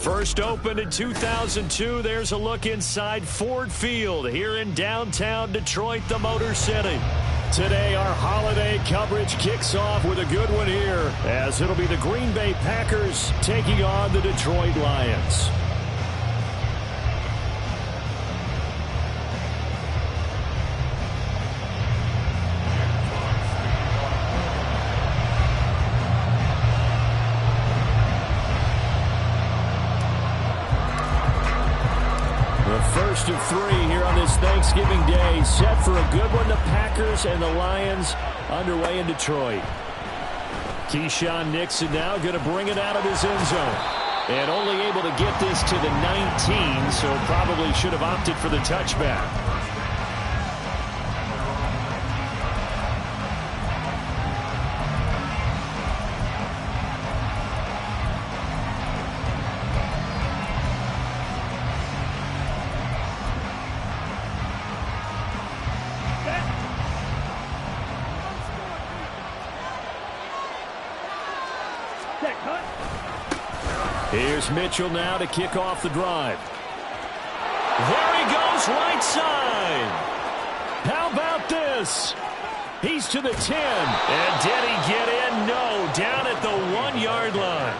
First opened in 2002, there's a look inside Ford Field here in downtown Detroit, the Motor City. Today, our holiday coverage kicks off with a good one here, as it'll be the Green Bay Packers taking on the Detroit Lions. First of three here on this Thanksgiving Day. Set for a good one. The Packers and the Lions underway in Detroit. Keyshawn Nixon now going to bring it out of his end zone. And only able to get this to the 19, so probably should have opted for the touchback. Here's Mitchell now to kick off the drive. There he goes, right side. How about this? He's to the 10. And did he get in? No, down at the 1-yard line.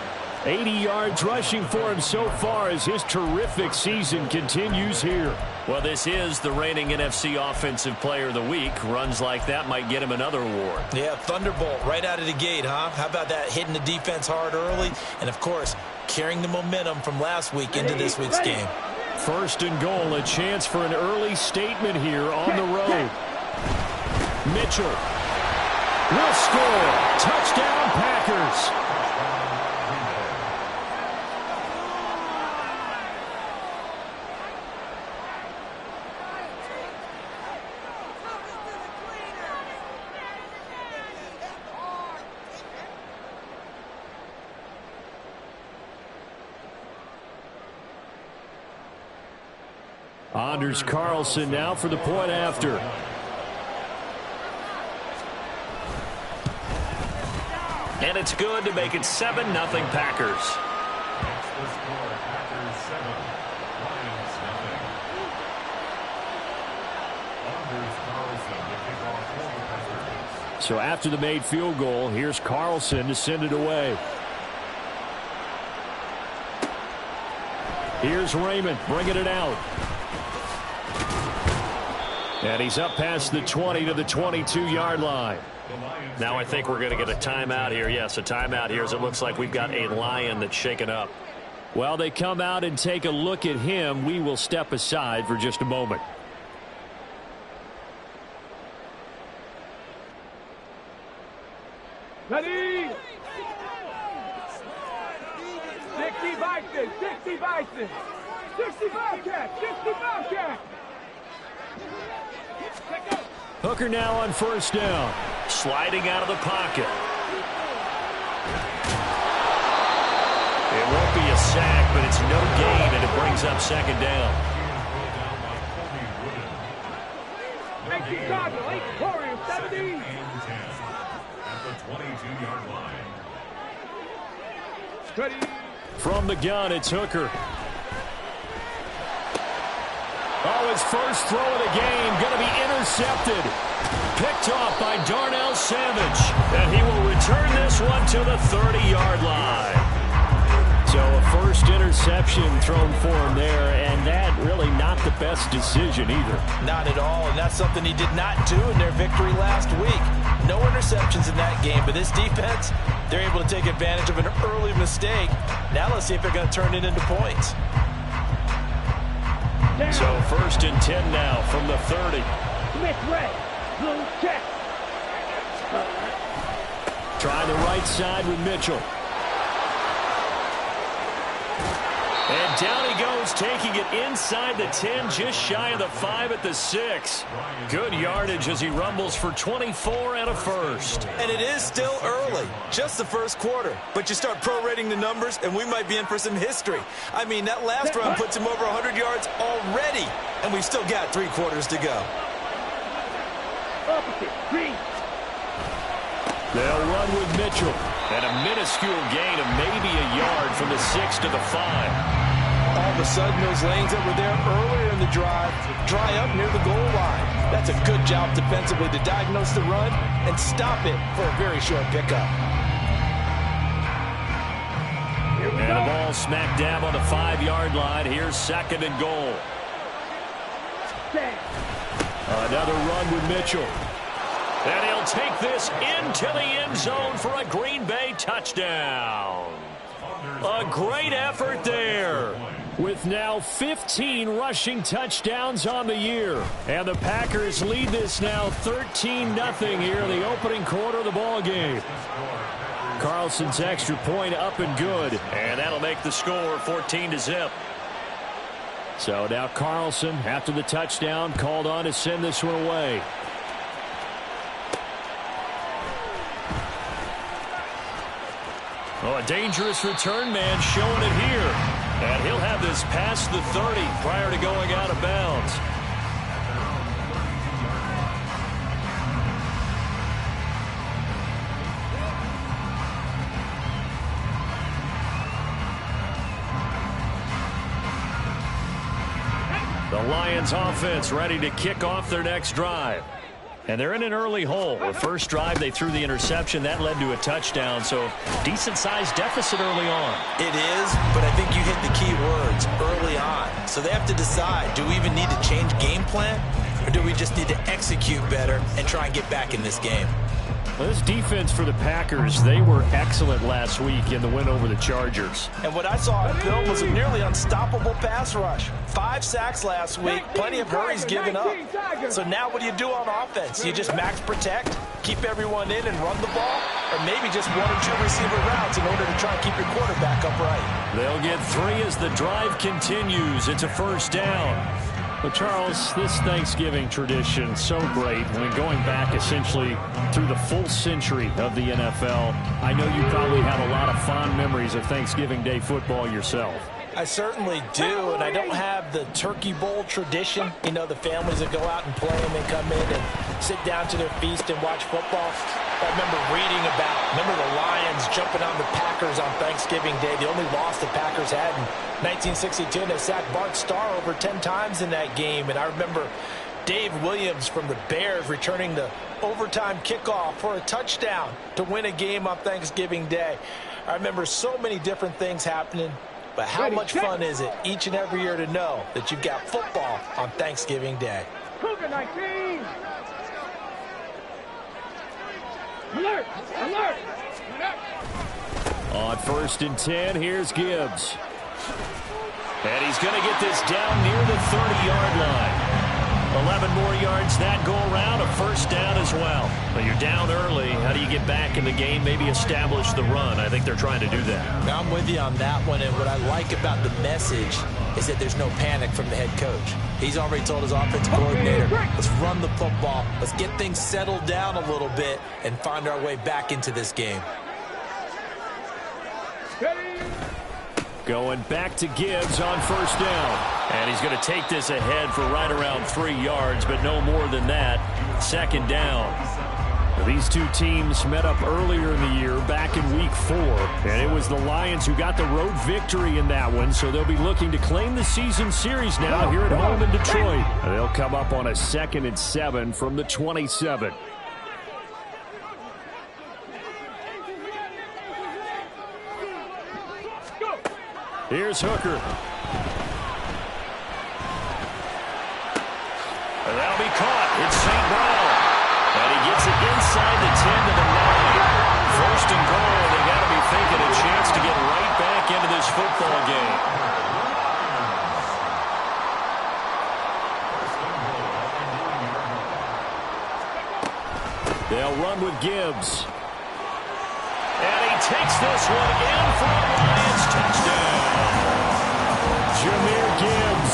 80 yards rushing for him so far as his terrific season continues here. Well, this is the reigning NFC Offensive Player of the Week. Runs like that might get him another award. Yeah, thunderbolt right out of the gate, huh? How about that, hitting the defense hard early? And, of course, carrying the momentum from last week into this week's game. First and goal, a chance for an early statement here on the road. Mitchell will score. Touchdown, Packers. Anders Carlson now for the point after. And it's good to make it 7-0 Packers. So after the made field goal, here's Carlson to send it away. Here's Raymond bringing it out. And he's up past the 20 to the 22-yard line. Now I think we're going to get a timeout here. Yes, a timeout here as it looks like we've got a Lion that's shaken up. While they come out and take a look at him, we will step aside for just a moment. Ready? 60 Bison, 60 Bison, 60 Bobcat, 60 Bobcat. Hooker now on first down. Sliding out of the pocket. It won't be a sack, but it's no gain, and it brings up second down. Make Chicago, 8 Warriors, 70. At the 22-yard line. Ready? From the gun, it's Hooker. Oh, his first throw of the game going to be intercepted. Picked off by Darnell Savage. And he will return this one to the 30-yard line. So a first interception thrown for him there, and that really not the best decision either. Not at all, and that's something he did not do in their victory last week. No interceptions in that game, but this defense, they're able to take advantage of an early mistake. Now let's see if they're going to turn it into points. So first and 10 now from the 30. Smith red, blue check. Trying the right side with Mitchell. And down he goes, taking it inside the 10, just shy of the 5 at the 6. Good yardage as he rumbles for 24 and a first. And it is still early, just the first quarter. But you start prorating the numbers, and we might be in for some history. I mean, that last run puts him over 100 yards already, and we've still got 3 quarters to go. Opposite, green. They'll run with Mitchell. And a minuscule gain of maybe a yard from the 6 to the 5. All of a sudden, those lanes that were there earlier in the drive dry up near the goal line. That's a good job defensively to diagnose the run and stop it for a very short pickup. And the ball smack dab on the 5-yard line. Here's 2nd and goal. Another run with Mitchell. And he'll take this into the end zone for a Green Bay touchdown. A great effort there. With now 15 rushing touchdowns on the year. And the Packers lead this now 13-0 here in the opening quarter of the ball game. Carlson's extra point up and good. And that'll make the score 14-0. So now Carlson, after the touchdown, called on to send this one away. Oh, a dangerous return man showing it here. And he'll have this past the 30 prior to going out of bounds. The Lions offense ready to kick off their next drive. And they're in an early hole. The first drive, they threw the interception. That led to a touchdown, so decent-sized deficit early on. It is, but I think you hit the key words, early on. So they have to decide, do we even need to change game plan, or do we just need to execute better and try and get back in this game? Well, this defense for the Packers, they were excellent last week in the win over the Chargers. And what I saw on film was a nearly unstoppable pass rush. 5 sacks last week, plenty of hurries given up. So now what do you do on offense? You just max protect, keep everyone in and run the ball, or maybe just 1 or 2 receiver routes in order to try and keep your quarterback upright. They'll get 3 as the drive continues. It's a first down. But, Charles, this Thanksgiving tradition, so great. I mean, going back essentially through the full century of the NFL, I know you probably have a lot of fond memories of Thanksgiving Day football yourself. I certainly do, and I don't have the Turkey Bowl tradition. You know, the families that go out and play and then come in and sit down to their feast and watch football. I remember reading about the Lions jumping on the Packers on Thanksgiving Day. The only loss the Packers had in 1962, and they sacked Bart Starr over 10 times in that game. And I remember Dave Williams from the Bears returning the overtime kickoff for a touchdown to win a game on Thanksgiving Day. I remember so many different things happening. But how much fun is it each and every year to know that you've got football on Thanksgiving Day? Cougar 19. Alert! Alert! On 1st and 10, here's Gibbs. And he's going to get this down near the 30-yard line. 11 more yards that go around, a first down as well. But you're down early. How do you get back in the game, maybe establish the run? I think they're trying to do that. I'm with you on that one, and what I like about the message is that there's no panic from the head coach. He's already told his offensive coordinator, let's run the football, let's get things settled down a little bit and find our way back into this game. Going back to Gibbs on first down. And he's going to take this ahead for right around 3 yards, but no more than that. 2nd down. These two teams met up earlier in the year, back in Week 4. And it was the Lions who got the road victory in that one, so they'll be looking to claim the season series now here at home in Detroit. And they'll come up on a 2nd and 7 from the 27. Here's Hooker. And that'll be caught. It's St. Brown. And he gets it inside the 10 to the 9. 1st and goal. They got to be thinking a chance to get right back into this football game. They'll run with Gibbs. And he takes this one in for a Lions touchdown. Jahmyr Gibbs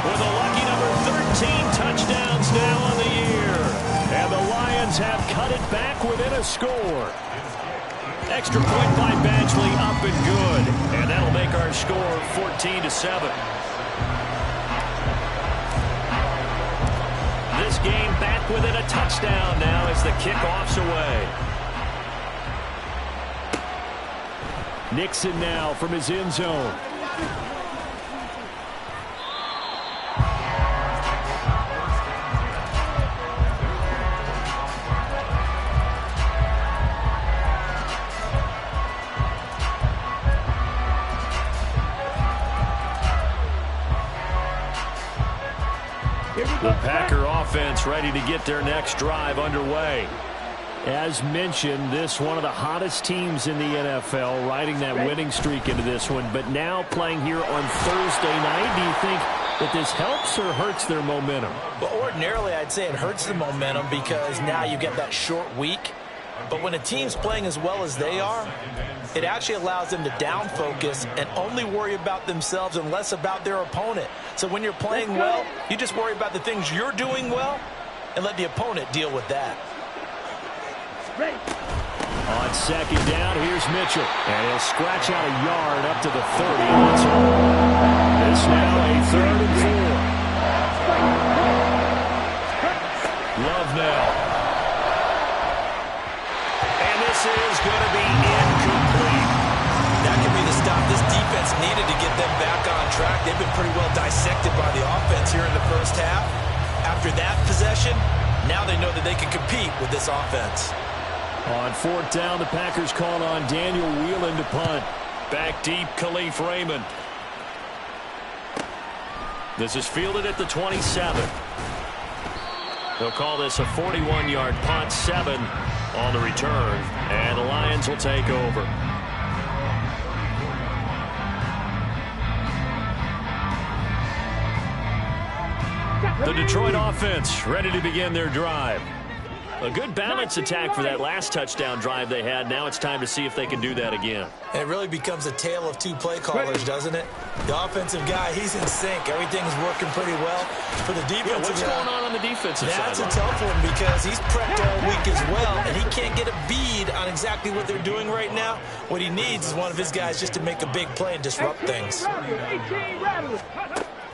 with a lucky number 13 touchdowns now on the year. And the Lions have cut it back within a score. Extra point by Badgley up and good. And that'll make our score 14-7. This game back within a touchdown now as the kickoff's away. Nixon now from his end zone. The Packer offense ready to get their next drive underway. As mentioned, this one of the hottest teams in the NFL, riding that winning streak into this one, but now playing here on Thursday night. Do you think that this helps or hurts their momentum? Well, ordinarily, I'd say it hurts the momentum because now you get that short week. But when a team's playing as well as they are, it actually allows them to down focus and only worry about themselves and less about their opponent. So when you're playing well, you just worry about the things you're doing well and let the opponent deal with that. On second down, here's Mitchell. And he'll scratch out a yard up to the 30. That's all. It's now a 3rd and 4. Love now. And this is going to be incomplete. That could be the stop this defense needed to get them back on track. They've been pretty well dissected by the offense here in the first half. After that possession, now they know that they can compete with this offense. On 4th down, the Packers call on Daniel Whelan to punt. Back deep, Khalif Raymond. This is fielded at the 27. They'll call this a 41-yard punt, 7 on the return, and the Lions will take over. The Detroit offense ready to begin their drive. A good balance attack for that last touchdown drive they had. Now it's time to see if they can do that again. And it really becomes a tale of two play callers, doesn't it? The offensive guy, he's in sync. Everything's working pretty well. For the defensive what's going on the defensive side? That's a tough one because he's prepped all week as well, and he can't get a bead on exactly what they're doing right now. What he needs is one of his guys just to make a big play and disrupt things.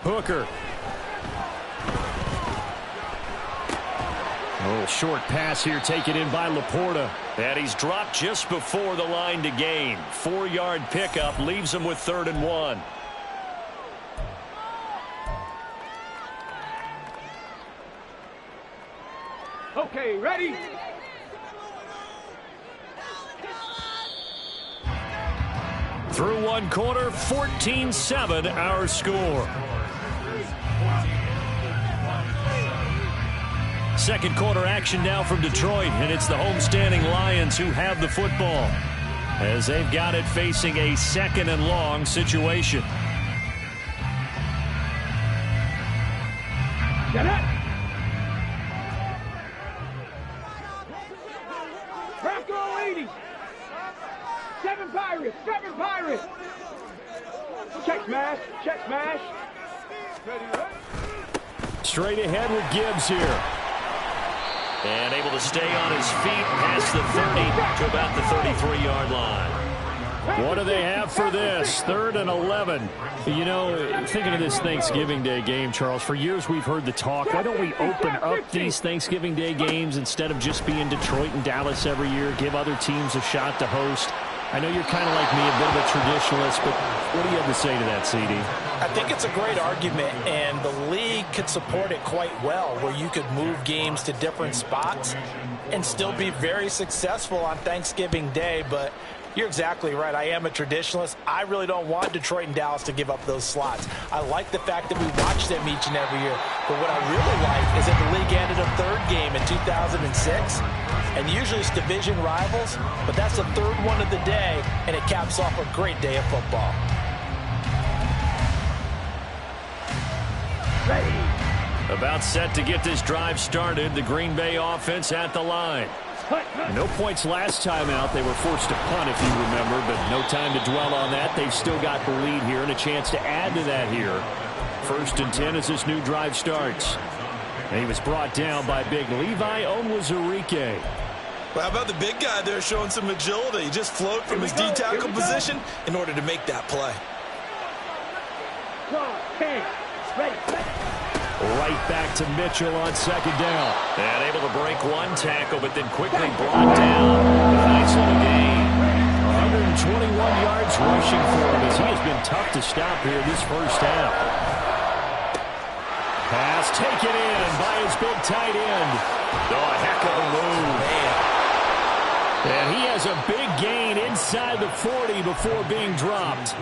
Hooker. A little short pass here taken in by Laporta. And he's dropped just before the line to gain. 4-yard pickup leaves him with 3rd and 1. Okay, ready? Through one quarter, 14-7 our score. Second quarter action now from Detroit, and it's the homestanding Lions who have the football as they've got it facing a 2nd and long situation. Get it! Bronco 80! 7 Pirates! 7 Pirates! Check smash! Check smash! Ready, ready? Straight ahead with Gibbs here. And able to stay on his feet past the 30 to about the 33-yard line. What do they have for this? 3rd and 11. You know, thinking of this Thanksgiving Day game, Charles, for years we've heard the talk. Why don't we open up these Thanksgiving Day games instead of just being Detroit and Dallas every year, give other teams a shot to host? I know you're kind of like me, a bit of a traditionalist, but what do you have to say to that, CD? I think it's a great argument, and the league could support it quite well, where you could move games to different spots and still be very successful on Thanksgiving Day. But you're exactly right. I am a traditionalist. I really don't want Detroit and Dallas to give up those slots. I like the fact that we watch them each and every year. But what I really like is that the league added a 3rd game in 2006. And usually it's division rivals, but that's the 3rd one of the day, and it caps off a great day of football. Ready! About set to get this drive started, the Green Bay offense at the line. No points last time out. They were forced to punt, if you remember, but no time to dwell on that. They've still got the lead here and a chance to add to that here. 1st and 10 as this new drive starts. And he was brought down by big Levi Onwuzurike. Well, how about the big guy there showing some agility? He just float from his D-tackle position in order to make that play. 10, ready, Right back to Mitchell on 2nd down. And able to break one tackle, but then quickly brought down. A nice little gain. 121 yards rushing for him as he has been tough to stop here this first half. Pass taken in by his big tight end. Oh, a heck of a move. Man. And he has a big gain inside the 40 before being dropped.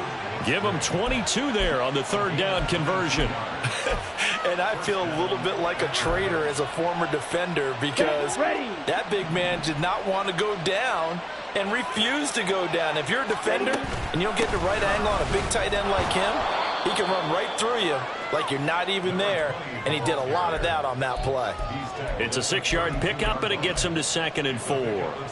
Give him 22 there on the third down conversion. And I feel a little bit like a traitor as a former defender because that big man did not want to go down and refused to go down. If you're a defender and you don't get the right angle on a big tight end like him, he can run right through you like you're not even there, and he did a lot of that on that play. It's a 6-yard pickup, and it gets him to 2nd and 4.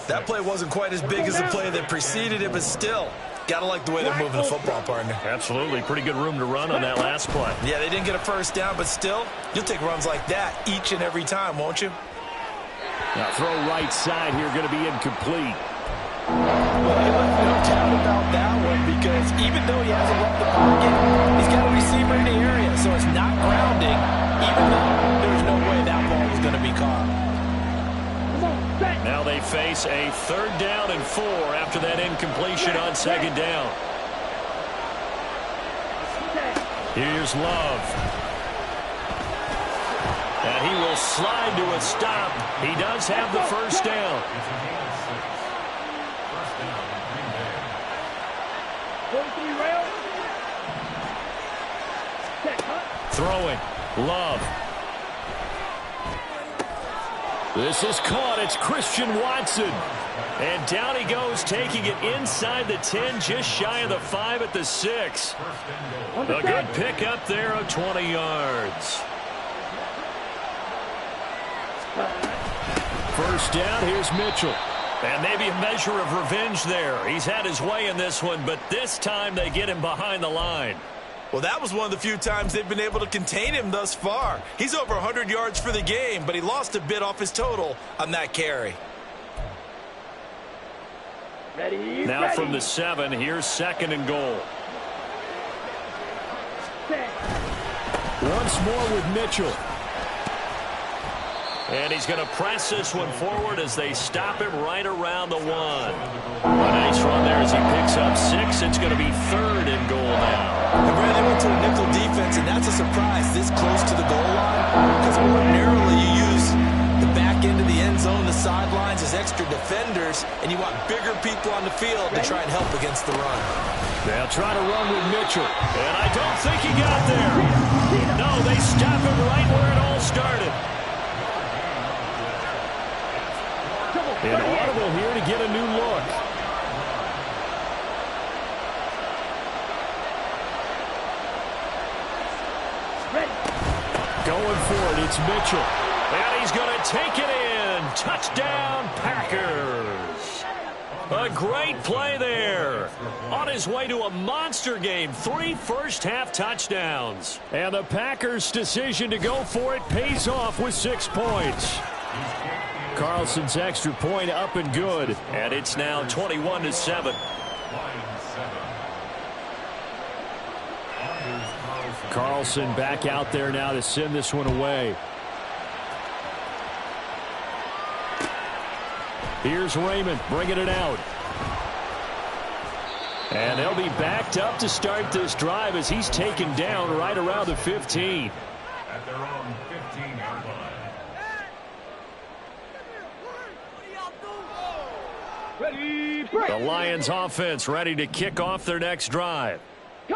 That play wasn't quite as big as the play that preceded it, but still, got to like the way they're moving the football, partner. Absolutely. Pretty good room to run on that last play. Yeah, they didn't get a first down, but still, you'll take runs like that each and every time, won't you? Now throw right side here, going to be incomplete. Well, no doubt about that one because even though he hasn't left the pocket, he's got a receiver in the area, so it's not grounding, even though there's no way that ball was going to be caught. Now they face a 3rd down and 4 after that incompletion on 2nd down. Here's Love. And he will slide to a stop. He does have the first down. Throwing. Love. This is caught. It's Christian Watson. And down he goes, taking it inside the 10, just shy of the 5 at the 6. A good pickup there of 20 yards. First down, here's Mitchell. And maybe a measure of revenge there. He's had his way in this one, but this time they get him behind the line. Well, that was one of the few times they've been able to contain him thus far. He's over 100 yards for the game, but he lost a bit off his total on that carry. Now from the 7, here's 2nd and goal. Once more with Mitchell. And he's going to press this one forward as they stop him right around the 1. A nice run there as he picks up 6. It's going to be 3rd and goal now. And Brad, they went to a nickel defense, and that's a surprise this close to the goal line because ordinarily you use the back end of the end zone, the sidelines as extra defenders, and you want bigger people on the field to try and help against the run. They'll try to run with Mitchell, and I don't think he got there. No, they stop him right where it all started. And Audible here to get a new look. Going for it, it's Mitchell. And he's going to take it in. Touchdown, Packers. A great play there. On his way to a monster game. 3 first-half touchdowns. And the Packers' decision to go for it pays off with 6 points. Carlson's extra point up and good. And it's now 21-7. Carlson back out there now to send this one away. Here's Raymond bringing it out. And they'll be backed up to start this drive as he's taken down right around the 15. At their own 15-yard line. The Lions offense ready to kick off their next drive.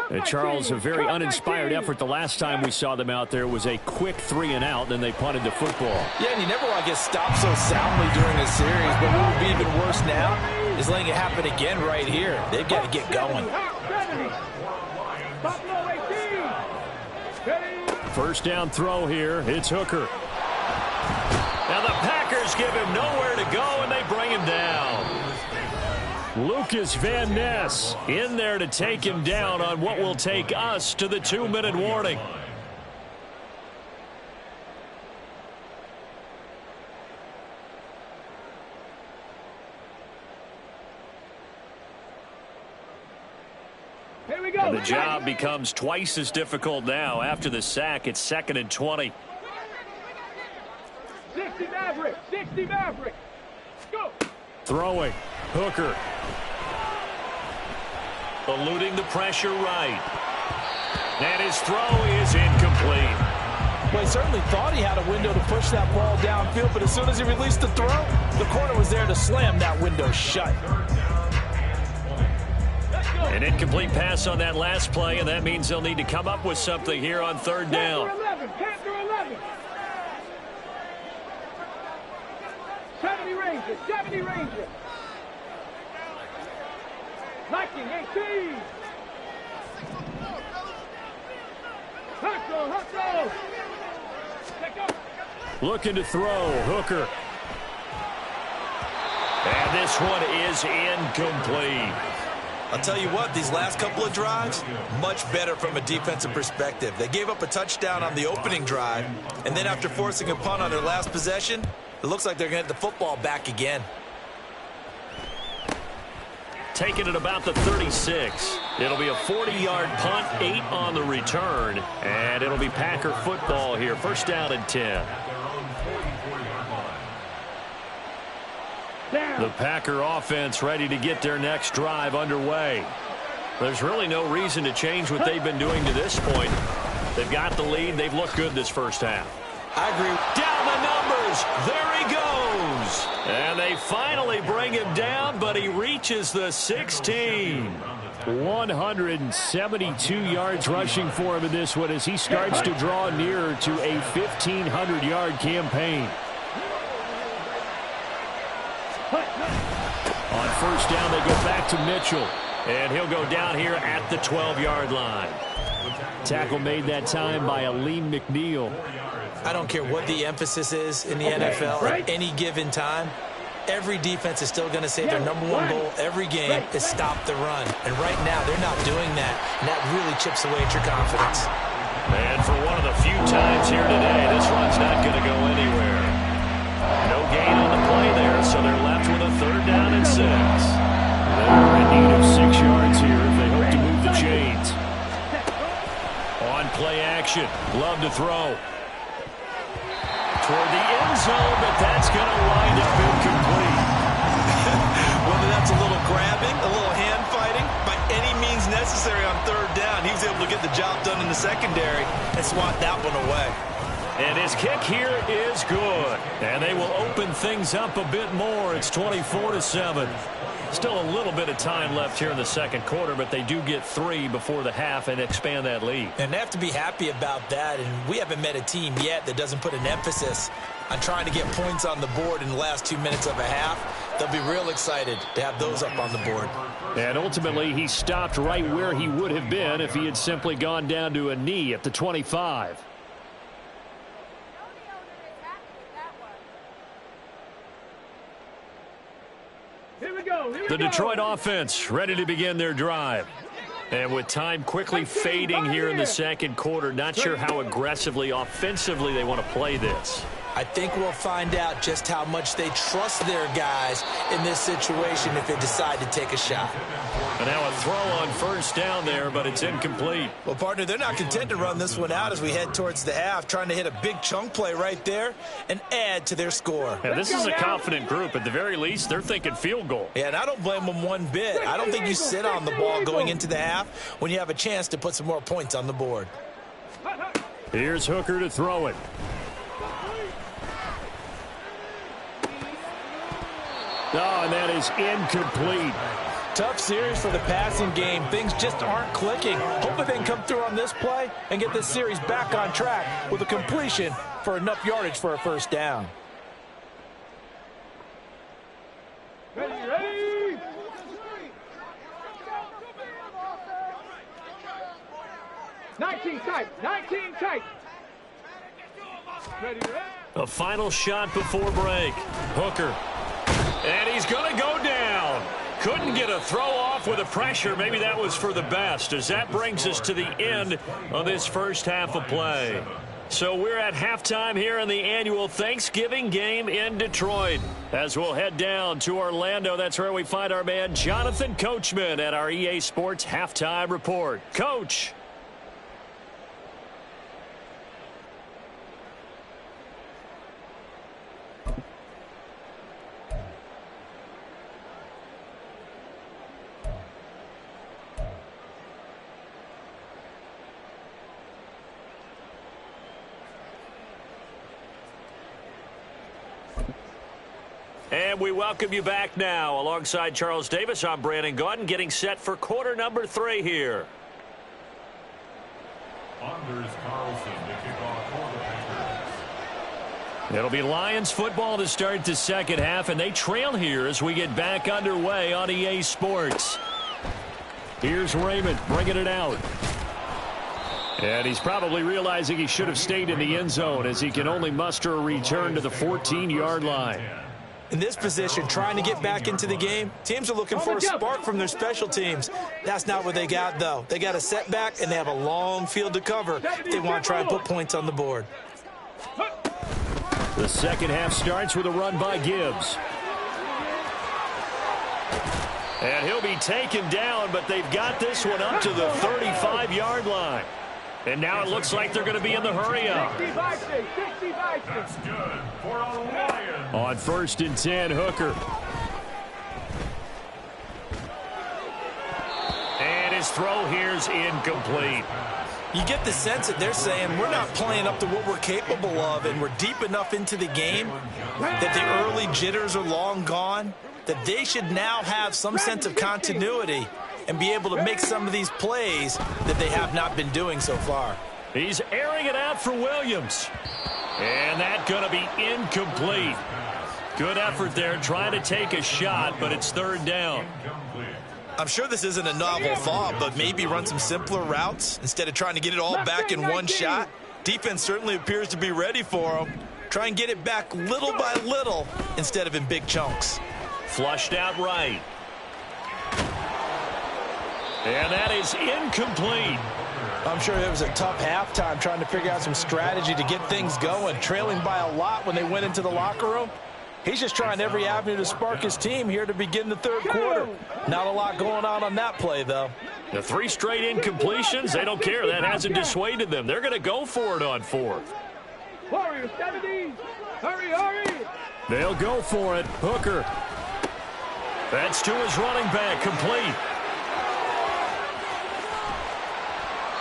And Charles, a very uninspired effort the last time we saw them out there was a quick 3-and-out, then they punted the football. Yeah, and you never want to get stopped so soundly during a series, but what would be even worse now is letting it happen again right here. They've got to get going. First down throw here. It's Hooker. Now the Packers give him nowhere to go, and they bring him down. Lucas Van Ness in there to take him down on what will take us to the 2-minute warning. Here we go. And the job becomes twice as difficult now. After the sack, it's 2nd and 20. 60 Maverick. 60 Maverick. Go. Throwing. Hooker. Eluding the pressure right. And his throw is incomplete. Well, he certainly thought he had a window to push that ball downfield, but as soon as he released the throw, the corner was there to slam that window shut. An incomplete pass on that last play, and that means they'll need to come up with something here on third down. Panther 11. 70 Ranger, 70 Ranger. Lightning 18. Hustle. Looking to throw, Hooker. And this one is incomplete. I'll tell you what, these last couple of drives, much better from a defensive perspective. They gave up a touchdown on the opening drive, and then after forcing a punt on their last possession, it looks like they're going to get the football back again. Taking it about the 36. It'll be a 40-yard punt, 8 on the return, and it'll be Packer football here. First down and 10. The Packer offense ready to get their next drive underway. There's really no reason to change what they've been doing to this point. They've got the lead. They've looked good this first half. I agree. Down the numbers. There he goes. And they finally bring him down, but he reaches the 16. 172 yards rushing for him in this one as he starts to draw nearer to a 1,500-yard campaign. On first down, they go back to Mitchell. And he'll go down here at the 12-yard line. Tackle made that time by Aleem McNeil. I don't care what the emphasis is in the NFL at any given time. Every defense is still going to say their number one goal every game is stop the run. And right now, they're not doing that. And that really chips away at your confidence. And for one of the few times here today, this run's not going to go anywhere. No gain on the play there, so they're left with a third down and 6. They're in need of 6 yards here if they hope to move the chains. On play action, Love to throw. Toward the end zone, but that's going to wind up incomplete. Whether that's a little grabbing, a little hand fighting, by any means necessary on third down, he was able to get the job done in the secondary and swat that one away. And his kick here is good. And they will open things up a bit more. It's 24-7. Still a little bit of time left here in the second quarter, but they do get 3 before the half and expand that lead. And they have to be happy about that. And we haven't met a team yet that doesn't put an emphasis on trying to get points on the board in the last 2 minutes of a half. They'll be real excited to have those up on the board. And ultimately, he stopped right where he would have been if he had simply gone down to a knee at the 25. The Detroit offense ready to begin their drive. And with time quickly fading here in the second quarter, not sure how aggressively, offensively they want to play this. I think we'll find out just how much they trust their guys in this situation if they decide to take a shot. And now a throw on first down there, but it's incomplete. Well, partner, they're not content to run this one out as we head towards the half, trying to hit a big chunk play right there and add to their score. Yeah, this is a confident group. At the very least, they're thinking field goal. Yeah, and I don't blame them one bit. I don't think you sit on the ball going into the half when you have a chance to put some more points on the board. Here's Hooker to throw it. Oh, and that is incomplete. Tough series for the passing game. Things just aren't clicking. Hopefully they can come through on this play and get this series back on track with a completion for enough yardage for a first down. Ready. 19 tight. Ready. A final shot before break. Hooker. And he's going to go down. Couldn't get a throw off with the pressure. Maybe that was for the best, as that brings us to the end of this first half of play. So we're at halftime here in the annual Thanksgiving game in Detroit. As we'll head down to Orlando, that's where we find our man Jonathan Coachman at our EA Sports Halftime Report. Coach. And we welcome you back now. Alongside Charles Davis, I'm Brandon Gaudin, getting set for quarter number 3 here. Anders Carlson to kick off for the Packers. It'll be Lions football to start the second half, and they trail here as we get back underway on EA Sports. Here's Raymond bringing it out. And he's probably realizing he should have stayed in the end zone as he can only muster a return to the 14-yard line. In this position, trying to get back into the game, teams are looking for a spark from their special teams. That's not what they got, though. They got a setback, and they have a long field to cover if they want to try and put points on the board. The second half starts with a run by Gibbs. And he'll be taken down, but they've got this one up to the 35-yard line. And now it looks like they're going to be in the hurry-up. That's good for a Lions. On 1st and 10, Hooker. And his throw here's incomplete. You get the sense that they're saying we're not playing up to what we're capable of, and we're deep enough into the game that the early jitters are long gone, that they should now have some sense of continuity and be able to make some of these plays that they have not been doing so far. He's airing it out for Williams. And that's going to be incomplete. Good effort there trying to take a shot, but it's 3rd down. I'm sure this isn't a novel thought, but maybe run some simpler routes instead of trying to get it all back in one shot. Defense certainly appears to be ready for them. Try and get it back little by little instead of in big chunks. Flushed out right. And that is incomplete. I'm sure it was a tough halftime trying to figure out some strategy to get things going, trailing by a lot when they went into the locker room. He's just trying every avenue to spark his team here to begin the 3rd quarter. Not a lot going on that play, though. The 3 straight incompletions, they don't care. That hasn't dissuaded them. They're going to go for it on 4th. Warriors 70. Hurry, hurry. They'll go for it. Hooker. That's to his running back, complete.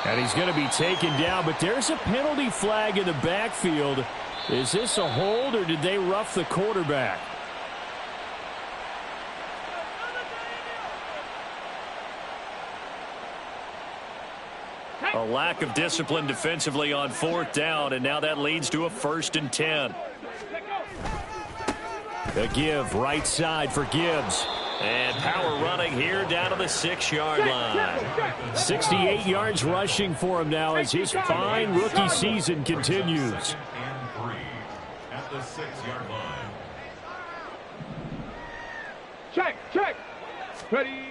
And he's going to be taken down, but there's a penalty flag in the backfield. Is this a hold, or did they rough the quarterback? A lack of discipline defensively on 4th down, and now that leads to a 1st and 10. A give right side for Gibbs. And power running here down to the 6-yard line. 68 yards rushing for him now as his fine rookie season continues. And 3 at the 6-yard line. Check. Ready.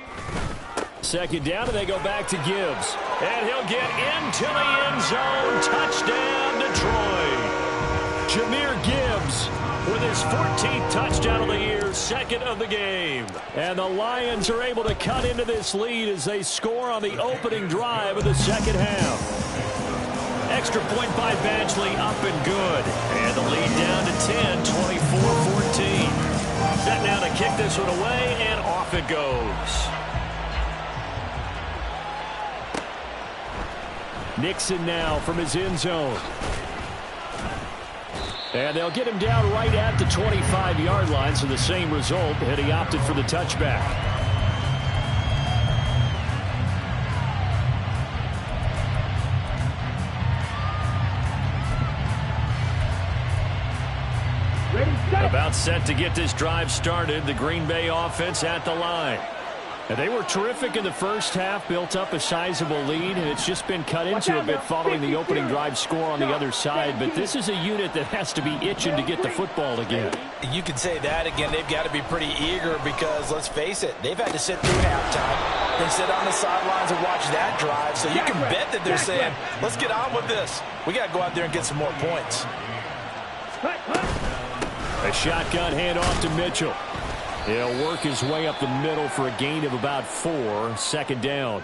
2nd down, and they go back to Gibbs. And he'll get into the end zone. Touchdown, Detroit. Jahmyr Gibbs with his 14th touchdown of the year, 2nd of the game. And the Lions are able to cut into this lead as they score on the opening drive of the second half. Extra point by Badgley, up and good. And the lead down to 10, 24-14. Set now to kick this one away, and off it goes. Nixon now from his end zone. And they'll get him down right at the 25-yard line, so the same result, and he opted for the touchback. About set to get this drive started, the Green Bay offense at the line. And they were terrific in the first half, built up a sizable lead, and it's just been cut into a bit following the opening drive score on the other side. But this is a unit that has to be itching to get the football again. You could say that again. They've got to be pretty eager because, let's face it, they've had to sit through halftime and sit on the sidelines and watch that drive. So you can bet that they're saying, let's get on with this. We got to go out there and get some more points. A shotgun handoff to Mitchell. He'll work his way up the middle for a gain of about 4, 2nd down.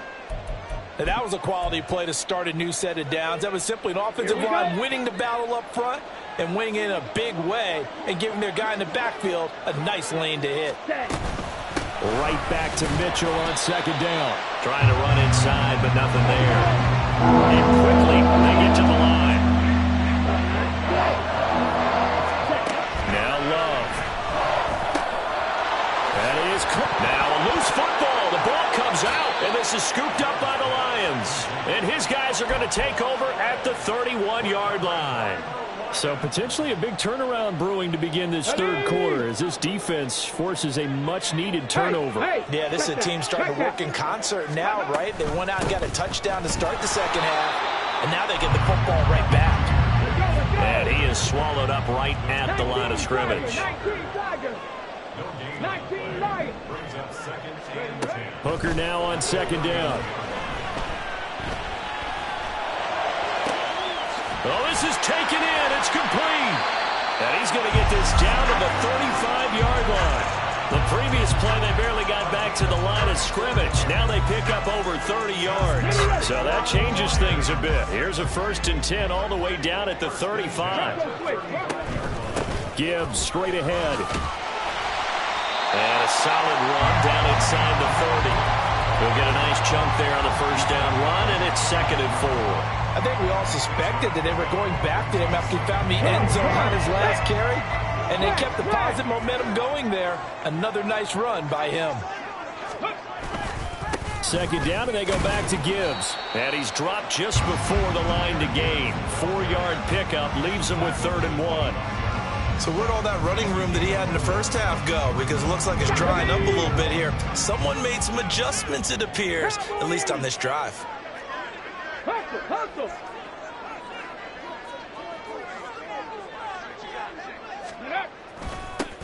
Now, that was a quality play to start a new set of downs. That was simply an offensive line winning the battle up front and winning in a big way and giving their guy in the backfield a nice lane to hit. Right back to Mitchell on 2nd down. Trying to run inside, but nothing there. And quickly, they get to the line. Now Love. is scooped up by the Lions. And his guys are going to take over at the 31-yard line. So potentially a big turnaround brewing to begin this third quarter as this defense forces a much-needed turnover. Yeah, this is a team starting to work in concert now, right? They went out and got a touchdown to start the second half, and now they get the football right back. And he is swallowed up right at the line of scrimmage. Hooker now on second down. Oh, this is taken in. It's complete. And he's going to get this down to the 35-yard line. The previous play, they barely got back to the line of scrimmage. Now they pick up over 30 yards. So that changes things a bit. Here's a 1st and 10 all the way down at the 35. Gibbs straight ahead. And a solid run down inside the 30. He'll get a nice chunk there on the first down run, and it's 2nd and 4. I think we all suspected that they were going back to him after he found the end zone on his last carry, and they kept the positive momentum going there. Another nice run by him. 2nd down, and they go back to Gibbs. And he's dropped just before the line to gain. 4-yard pickup leaves him with 3rd and 1. So where'd all that running room that he had in the first half go? Because it looks like it's drying up a little bit here. Someone made some adjustments, it appears, at least on this drive. Hustle.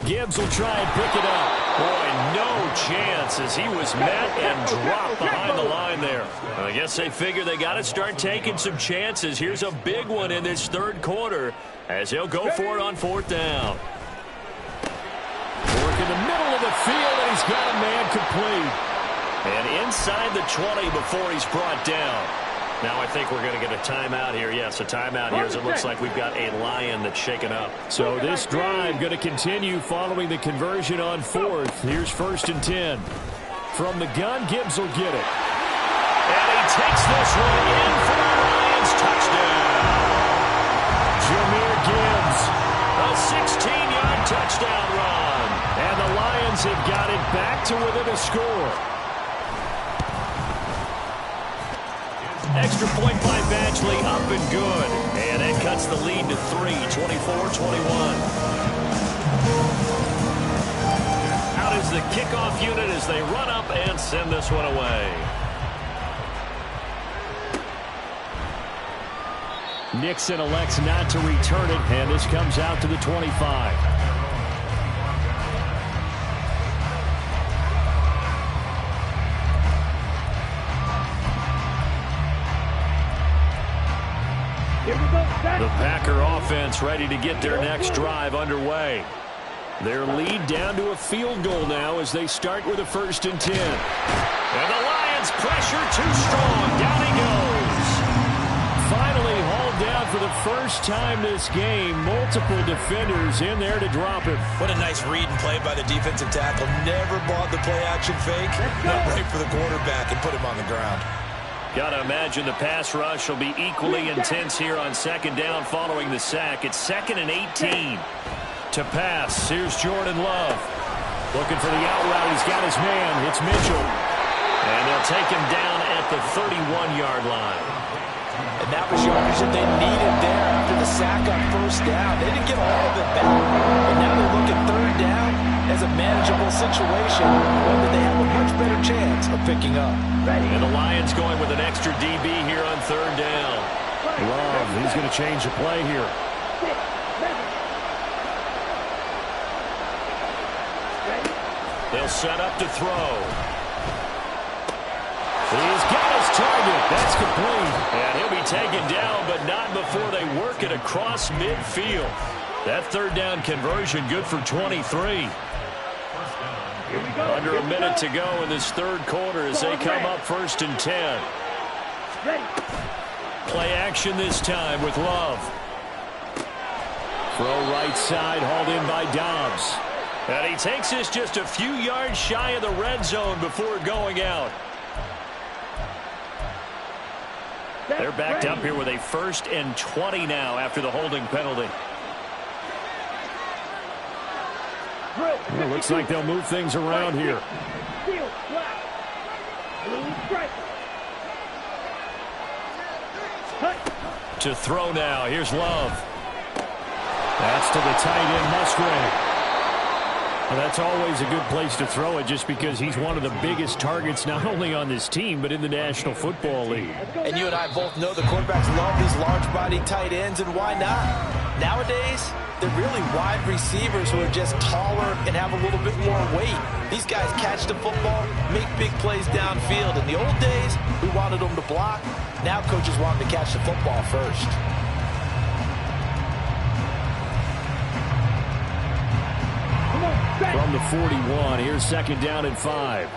Gibbs will try and pick it up. Boy, no chance as he was met and dropped behind the line there. I guess they figure they got to start taking some chances. Here's a big one in this third quarter as he'll go for it on 4th down. Work in the middle of the field, and he's got a man complete. And inside the 20 before he's brought down. Now I think we're going to get a timeout here. Yes, a timeout here as it looks like we've got a Lion that's shaken up. So this drive going to continue following the conversion on 4th. Here's 1st and 10. From the gun, Gibbs will get it. And he takes this one in for a Lions touchdown. Jahmyr Gibbs, a 16-yard touchdown run. And the Lions have got it back to within a score. Extra point by Badgley, up and good. And it cuts the lead to 3, 24-21. Out is the kickoff unit as they run up and send this one away. Nixon elects not to return it, and this comes out to the 25. The Packer offense ready to get their next drive underway. Their lead down to a field goal now as they start with a 1st and 10. And the Lions pressure too strong. Down he goes. Finally hauled down for the first time this game. Multiple defenders in there to drop him. What a nice read and play by the defensive tackle. Never bought the play-action fake. Went right for the quarterback and put him on the ground. Got to imagine the pass rush will be equally intense here on 2nd down following the sack. It's 2nd and 18 to pass. Here's Jordan Love. Looking for the out route. He's got his man. It's Mitchell. And they'll take him down at the 31-yard line. And that was yardage that they needed there after the sack on 1st down. They didn't get all of it back. And now they're looking 3rd down as a manageable situation, one that they have a much better chance of picking up. And the Lions going with an extra DB here on 3rd down. Love, he's going to change the play here. They'll set up to throw. He's got his target. That's complete. And he'll be taken down, but not before they work it across midfield. That 3rd down conversion good for 23. Under a minute to go in this third quarter as they come up 1st and 10. Play action this time with Love. Throw right side, hauled in by Dobbs. And he takes this just a few yards shy of the red zone before going out. They're backed up here with a 1st and 20 now after the holding penalty. It looks like they'll move things around here. To throw now. Here's Love. That's to the tight end, Musgrave. Well, that's always a good place to throw it just because he's one of the biggest targets not only on this team but in the National Football League. And you and I both know the quarterbacks love these large-bodied tight ends, and why not? Nowadays, they're really wide receivers who are just taller and have a little bit more weight. These guys catch the football, make big plays downfield. In the old days, we wanted them to block. Now coaches want them to catch the football first. From the 41, here's second down and 5.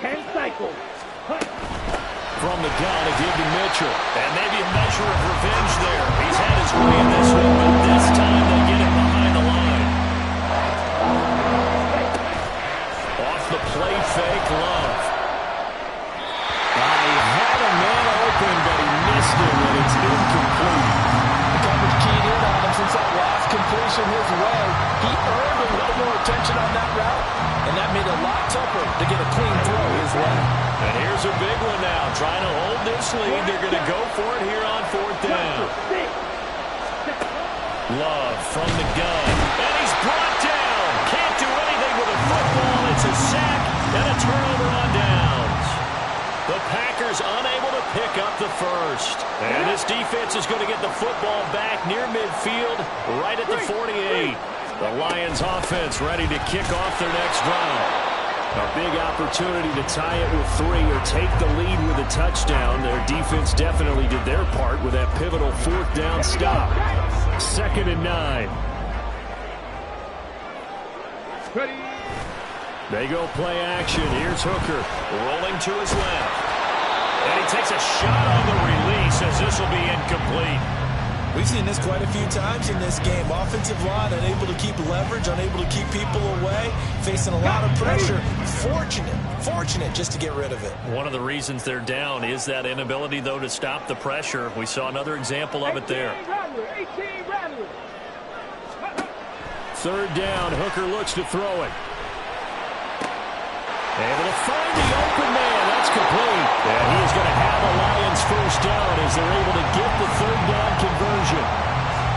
10 cycles. From the gun, a give to Mitchell. And maybe a measure of revenge there. He's had his way in this one, but this time they get him behind the line. Off the play fake, Love. He had a man open, but he missed him, and it's incomplete. The coverage keyed in on him since that last completion his way. He earned a little more attention on that route, and that made it a lot tougher to get a clean throw his way. And here's a big one now. Trying to hold this lead. They're going to go for it here on fourth down. Love from the gun. And he's brought down. Can't do anything with a football. It's a sack and a turnover on downs. The Packers unable to pick up the first. And this defense is going to get the football back near midfield, right at the 48. The Lions offense ready to kick off their next drive. A big opportunity to tie it with 3 or take the lead with a touchdown. Their defense definitely did their part with that pivotal fourth down stop. Second and 9. Ready. They go play action. Here's Hooker rolling to his left. And he takes a shot on the release as this will be incomplete. We've seen this quite a few times in this game. Offensive line unable to keep leverage, unable to keep people away, facing a lot of pressure. Fortunate just to get rid of it. One of the reasons they're down is that inability, though, to stop the pressure. We saw another example of it there. 18 Rattler. Third down, Hooker looks to throw it. Able to find the open man. That's complete. And he is going to have a Lions first down as they're able to get the third down conversion.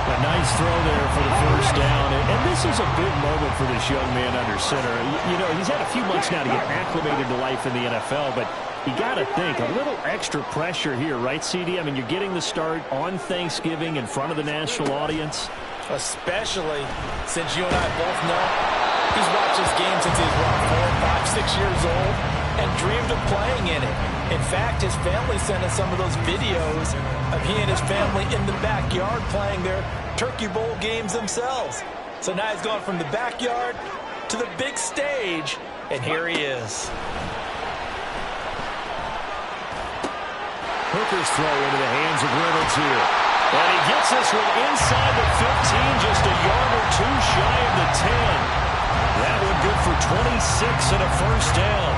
A nice throw there for the first down. And this is a big moment for this young man under center. You know, he's had a few months now to get acclimated to life in the NFL, but you got to think, a little extra pressure here, right, CD? I mean, you're getting the start on Thanksgiving in front of the national audience. Especially since you and I both know he's watched this game since he was 4, 5, 6 years old and dreamed of playing in it. In fact, his family sent us some of those videos of he and his family in the backyard playing their Turkey Bowl games themselves. So now he's gone from the backyard to the big stage, and here he is. Hooker's throw into the hands of Reynolds here. And he gets this one inside the 15, just a yard or 2 shy of the 10. That one good for 26 and a first down.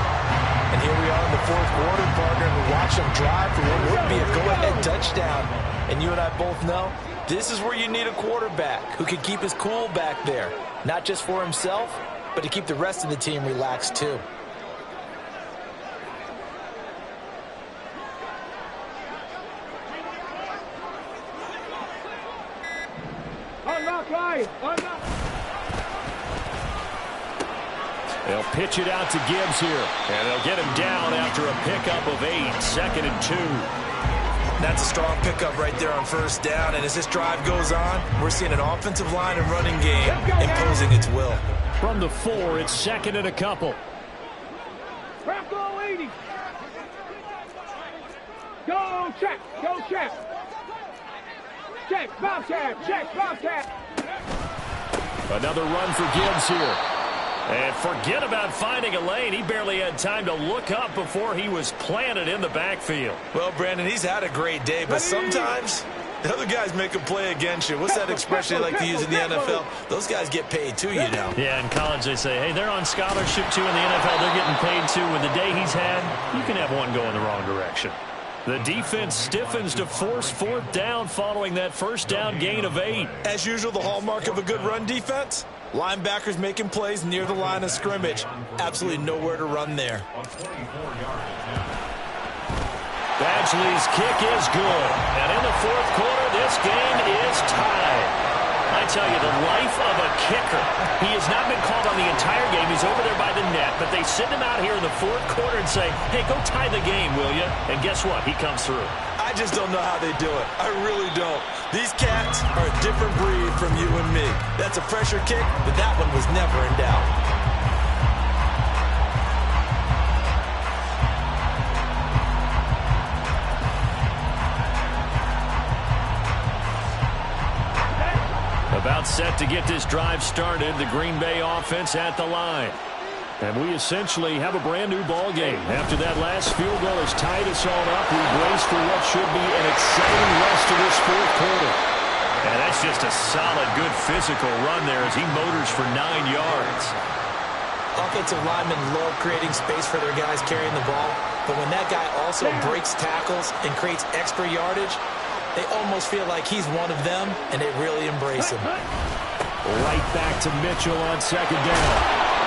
And here we are in the fourth quarter, partner, and we watch him drive for what would be a go-ahead touchdown. And you and I both know this is where you need a quarterback who can keep his cool back there. Not just for himself, but to keep the rest of the team relaxed too. Unlock line. Unlock. They'll pitch it out to Gibbs here. And they'll get him down after a pickup of 8. Second and 2. That's a strong pickup right there on first down. And as this drive goes on, we're seeing an offensive line and running game imposing its will. From the 4, it's second and a couple. Bronco 80. Go check. Go check. Check. Bobcat. Check. Bobcat. Another run for Gibbs here. And forget about finding a lane. He barely had time to look up before he was planted in the backfield. Well, Brandon, he's had a great day, but sometimes the other guys make a play against you. What's that expression they like to use in the NFL? Those guys get paid too, you know. Yeah, in college they say, hey, they're on scholarship too. In the NFL, they're getting paid too. With the day he's had, you can have one go in the wrong direction. The defense stiffens to force fourth down following that first down gain of 8. As usual, the hallmark of a good run defense, linebackers making plays near the line of scrimmage. Absolutely nowhere to run there. Badgley's kick is good. And in the fourth quarter, this game is tied. I tell you, the life of a kicker. He has not been called on the entire game. He's over there by the net, but they send him out here in the fourth quarter and say, hey, go tie the game, will you? And guess what? He comes through. I just don't know how they do it. I really don't. These cats are a different breed from you and me. That's a pressure kick, but that one was never in doubt. About set to get this drive started, the Green Bay offense at the line. And we essentially have a brand-new ball game. After that last field goal has tied us all up, we brace for what should be an exciting rest of this fourth quarter. And that's just a solid, good physical run there as he motors for 9 yards. Offensive linemen love creating space for their guys carrying the ball, but when that guy also breaks tackles and creates extra yardage, they almost feel like he's one of them, and they really embrace him. Right back to Mitchell on second down.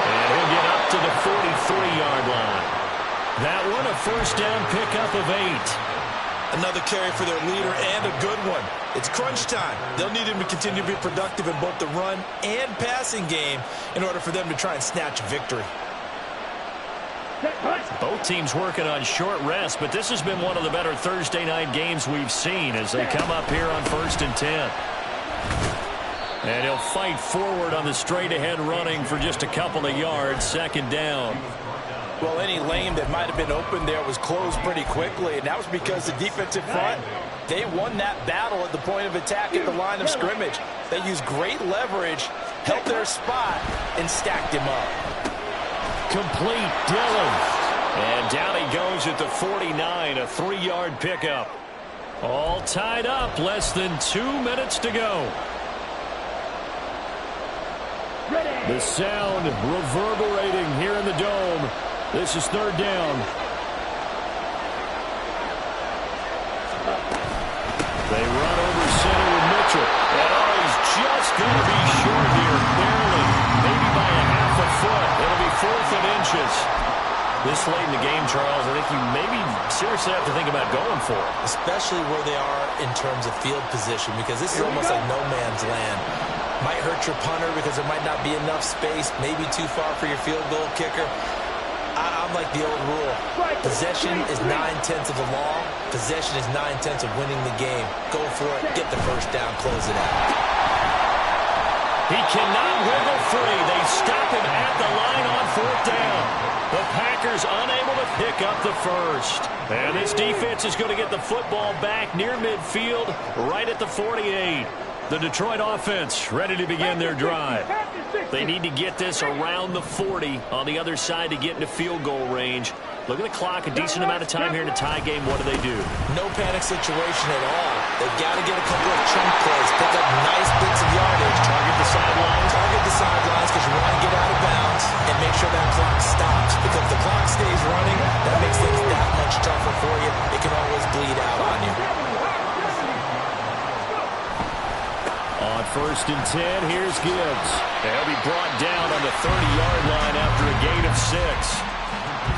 And he'll get up to the 43-yard line. That one, a first down pickup of 8. Another carry for their leader and a good one. It's crunch time. They'll need him to continue to be productive in both the run and passing game in order for them to try and snatch a victory. Both teams working on short rest, but this has been one of the better Thursday night games we've seen as they come up here on 1st and 10. And he'll fight forward on the straight-ahead running for just a couple of yards, second down. Well, any lane that might have been open there was closed pretty quickly, and that was because the defensive front, they won that battle at the point of attack at the line of scrimmage. They used great leverage, held their spot, and stacked him up. Complete, Dillon. And down he goes at the 49, a 3-yard pickup. All tied up, less than 2 minutes to go. The sound reverberating here in the dome. This is third down. They run over center with Mitchell. And he's just going to be short here, barely. Maybe by a half a foot. It'll be 4th and inches. This late in the game, Charles, I think you maybe seriously have to think about going for it. Especially where they are in terms of field position, because this is almost like no man's land. Might hurt your punter because there might not be enough space, maybe too far for your field goal kicker. I'm like the old rule. Possession is 9/10 of the law. Possession is 9/10 of winning the game. Go for it, get the first down, close it out. He cannot wiggle free. They stop him at the line on 4th down. The Packers unable to pick up the first. And this defense is going to get the football back near midfield, right at the 48. The Detroit offense ready to begin their drive. They need to get this around the 40 on the other side to get into field goal range. Look at the clock, a decent amount of time here in a tie game. What do? No panic situation at all. They've got to get a couple of chunk plays, pick up nice bits of yardage. Target the sidelines. Target the sidelines because you want to get out of bounds and make sure that clock stops. Because if the clock stays running, that makes things that much tougher for you. It can always bleed out on you. On 1st and 10, here's Gibbs. They'll be brought down on the 30-yard line after a gain of 6.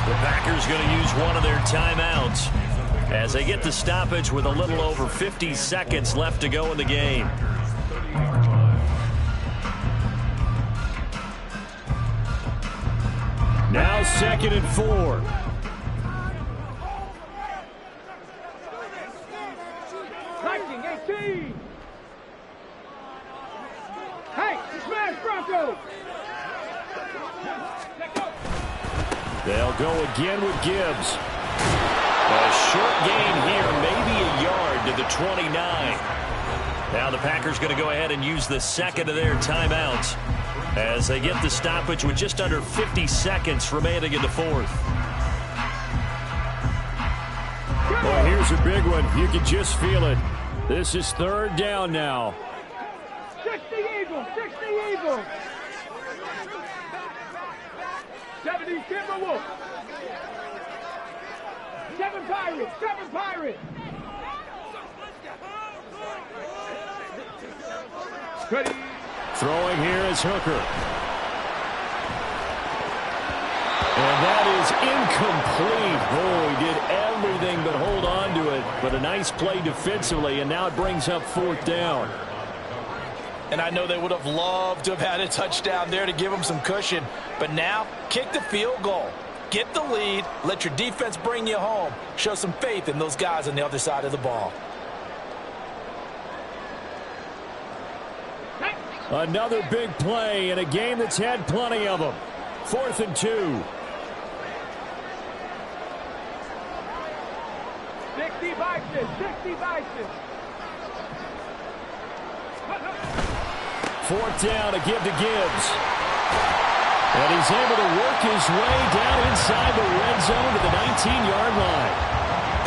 The Packers going to use one of their timeouts as they get the stoppage with a little over 50 seconds left to go in the game. Now 2nd and 4. Lightning 18. Hey, smash Bronco. They'll go again with Gibbs. A short gain here, maybe a yard to the 29. Now the Packers going to go ahead and use the second of their timeouts as they get the stoppage with just under 50 seconds remaining in the 4th. Well, here's a big one. You can just feel it. This is 3rd down now. 60 Eagles, 60 Eagles. 70 Timberwolves. 7 Pirates, 7 Pirates. Ready. Throwing here is Hooker. And that is incomplete. Oh, he did everything but hold on But a nice play defensively, and now it brings up 4th down. And I know they would have loved to have had a touchdown there to give them some cushion. But now, kick the field goal. Get the lead. Let your defense bring you home. Show some faith in those guys on the other side of the ball. Another big play in a game that's had plenty of them. 4th and 2. 60 vices, 60 vices. 4th down to give to Gibbs. And he's able to work his way down inside the red zone to the 19-yard line.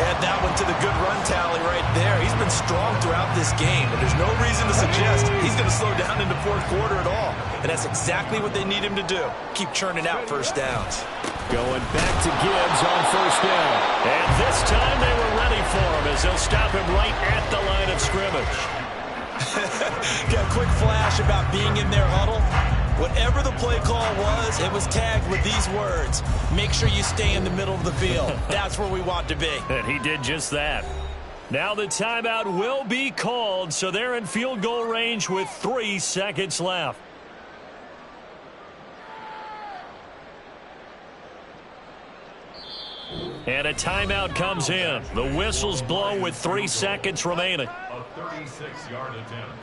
Add that one to the good run tally right there. He's been strong throughout this game, and there's no reason to suggest he's going to slow down in the 4th quarter at all. And that's exactly what they need him to do. Keep churning out first downs. Going back to Gibbs on 1st down. And this time they were ready for him as they'll stop him right at the line of scrimmage. Got a quick flash about being in their huddle. Whatever the play call was, it was tagged with these words: make sure you stay in the middle of the field. That's where we want to be. And he did just that. Now the timeout will be called, so they're in field goal range with 3 seconds left. And a timeout comes in. The whistle's blown with 3 seconds remaining. A 36-yard attempt.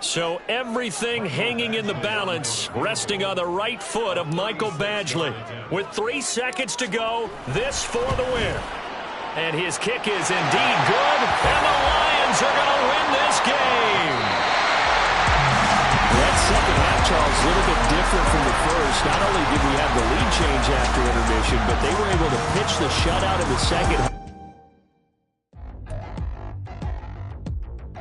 So everything hanging in the balance, resting on the right foot of Michael Badgley. With 3 seconds to go, this for the win. And his kick is indeed good, and the Lions are going to win this game. That second half, Charles, a little bit different from the first. Not only did we have the lead change after intermission, but they were able to pitch the shutout in the second half.